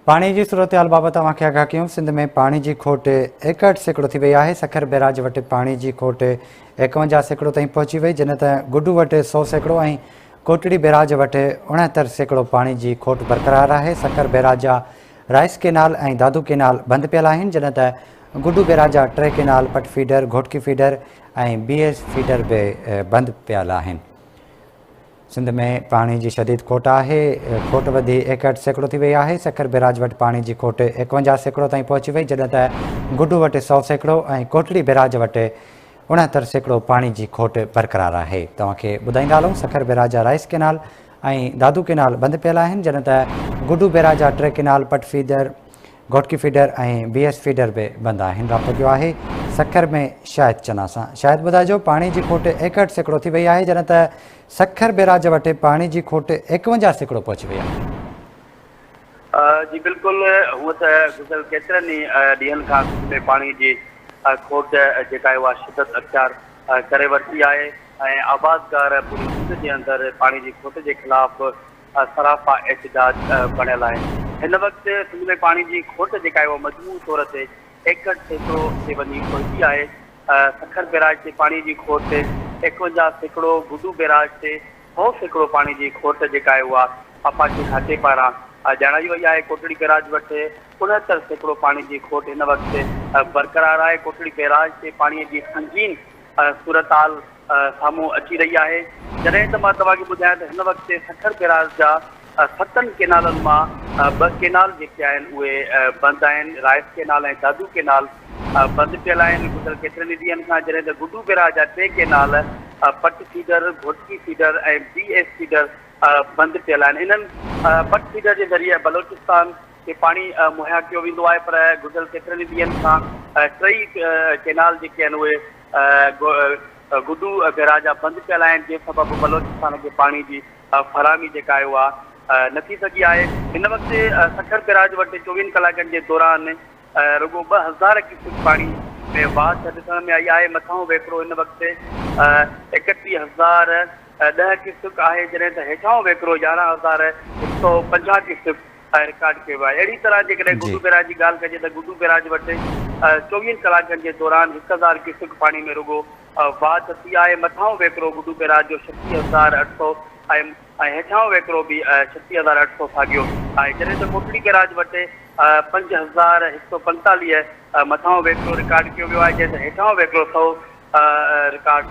पानी की सूरत हाल बाबत तव्हांखे आगाह कयूं। सिंध में पानी की खोट 61% थी वई आहे। सखर बैराज वटि पानी की खोट 51% ताईं पहुची वई, जिन त गुडू वटि 100% ऐं कोटड़ी बैराज वटि 69% पानी की खोट बरक़रार आहे। सखर बैराज जा राइस केनाल ऐं दादू केनाल बंद पियल आहिनि, जिन त गुडू बैराज जा 3 केनाल पट फीडर, घोटकी फीडर ऐं BS फीडर भी बंद पियल आहिनि। सिंध में पानी की शदीद खोट आहे। खोट वधी 61% थी वई आहे। सखर बैराज वटि पानी की खोट 51% ताईं पहुची वई, जॾहिं त गुडू वटि 100% ऐं कोटड़ी बैराज वटि 69% पानी की खोट बरक़रार आहे। तव्हांखे ॿुधाईंदा हलूं, सखर बैराज जा राइस केनाल ऐं दादू केनाल बंद पियल आहिनि, जॾहिं त गुडू बैराज जा 3 केनाल पट फीडर, घोटकी फीडर ऐं BS फीडर भी बंद आहिनि। राब्तो कयो आहे सखर में शाहिद चना सां। शाहिद ॿुधाइजो, पानी की खोट 61% थी वई आहे, जॾहिं त सखर बैराज वटि पानी की खोट 51% पहुची वई आहे। जी बिल्कुल, हूअं त गुज़िरियल केतिरनि ई ॾींहंनि खां में पानी जी खोट जेका आहे उहा शिदत अख़्तियार करे वरिती आहे ऐं आबादगार पूरी सिंध जे अंदरि पानी जी खोट जे ख़िलाफ़ सरापा एहतजाज बणियल आहे। हिन वक़्तु सिंध में पानी जी खोट जेका आहे उहा मजमूई तौर ते 61% ते वञी पहुची आहे। सखर बैराज ते पानी की खोट 51%, गुडू बैराज ते 100% पानी की खोट जेका आहे उहा अपाचे खाते पारां ॼाणाई वई आहे। कोटड़ी बैराज वटि 69% पानी की खोट हिन वक़्तु बरक़रार आहे। कोटड़ी बैराज ते पानी की संगीन सूरत हाल साम्हूं अची रही आहे। जॾहिं त मां तव्हांखे ॿुधायां त हिन वक़्तु सखर बैराज जा 7 केनालनि मां 2 केनाल जेके आहिनि उहे बंदि आहिनि। राइस केनाल ऐं दादू केनाल बंद पियल आहिनि गुज़िरियल केतिरनि ॾींहंनि खां, जॾहिं त गुडू बैराज जा 3 केनाल पट फीडर, घोटकी फीडर ऐं BS फीडर बंद पियल आहिनि। इन्हनि पट फीडर जे ज़रिए बलोचिस्तान खे पानी मुहैया कयो वेंदो आहे, पर गुज़िरियल केतिरनि ॾींहंनि खां 3 केनाल जेके आहिनि उहे गुडू बैराज जा बंद पियल आहिनि, जंहिं सबबु बलोचिस्तान खे पानी जी फराहमी जेका आहे उहा नथी सघी आहे। हिन वक़्तु सखर बैराज वटि 24 कलाकनि जे दौरान रुगो 2000 क्यूसेक पानी में वाध ॾिसण में आई आहे। मथां वेकिरो हिन वक़्तु 31,010 क्यूसेक आहे, जॾहिं त हेठां वेकिरो 11,150 क्यूसेक रिकॉर्ड कयो आहे। अहिड़ी तरह जेकॾहिं गुडू बैराज की ॻाल्हि कजे त गुडू बैराज वटि 24 कलाकनि जे दौरान 1000 क्यूसेक पानी में रुगो वाध थी आहे। मथां वेकिरो गुडू बैराज जो 36,800 ऐं हेठां वेकिरो बि 36,800 साॻियो आहे, जॾहिं त कोटड़ी बैराज वटि 5,145 मथां वेकिरो रिकॉर्ड कयो वियो आहे, जंहिं त हेठां वेकिरो 100 रिकॉर्ड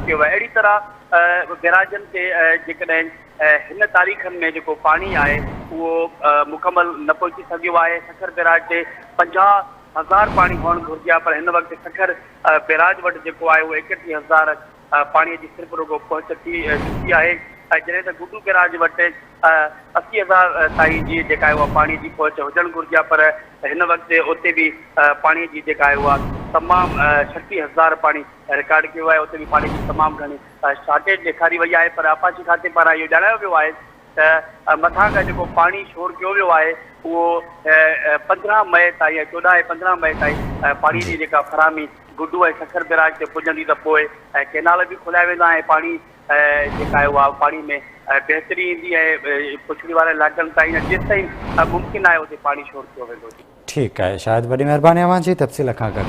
कयो आहे। अहिड़ी तरह बैराजनि ते जेकॾहिं हिन तारीख़नि में जेको पानी आहे उहो मुकमल न पहुची सघियो आहे। सखर बैराज ते 50,000 पानी हुअणु घुरिजे आहे, पर हिन वक़्तु सखर बैराज वटि जेको आहे उहो 31,000 पाणीअ जी सिर्फ़ु रुगो पहुच थी चुकी आहे। जॾहिं त गुडू बैराज वटि 80,000 ताईं जी जेका आहे उहा पाणी जी पहुच हुजणु घुरिजे आहे, पर हिन वक़्तु उते बि पाणीअ जी जेका आहे उहा तमामु 36,000 पाणी रिकॉर्ड कयो आहे। उते बि पाणी जी तमामु घणी शॉर्टेज ॾेखारी वई आहे, पर आपाची खाते पारां इहो ॼाणायो वियो आहे त मथां खां जेको पाणी शोर कयो वियो आहे उहो 15 मई ताईं, 14 ऐं 15 मई ताईं पाणी जी जेका फराहमी गुडू ऐं सखर बैराज ते पुॼंदी, त पोइ केनाल बि खोलिया वेंदा ऐं पाणी जेका आहे उहा पाणी में बहितरी ईंदी ऐं पुछड़ी वारे इलाइक़नि ताईं जेसिताईं मुमकिन आहे उते पाणी शोर कयो वेंदो। ठीकु आहे शायदि, वॾी महिरबानी अव्हां जी तफ़सील खां गॾु।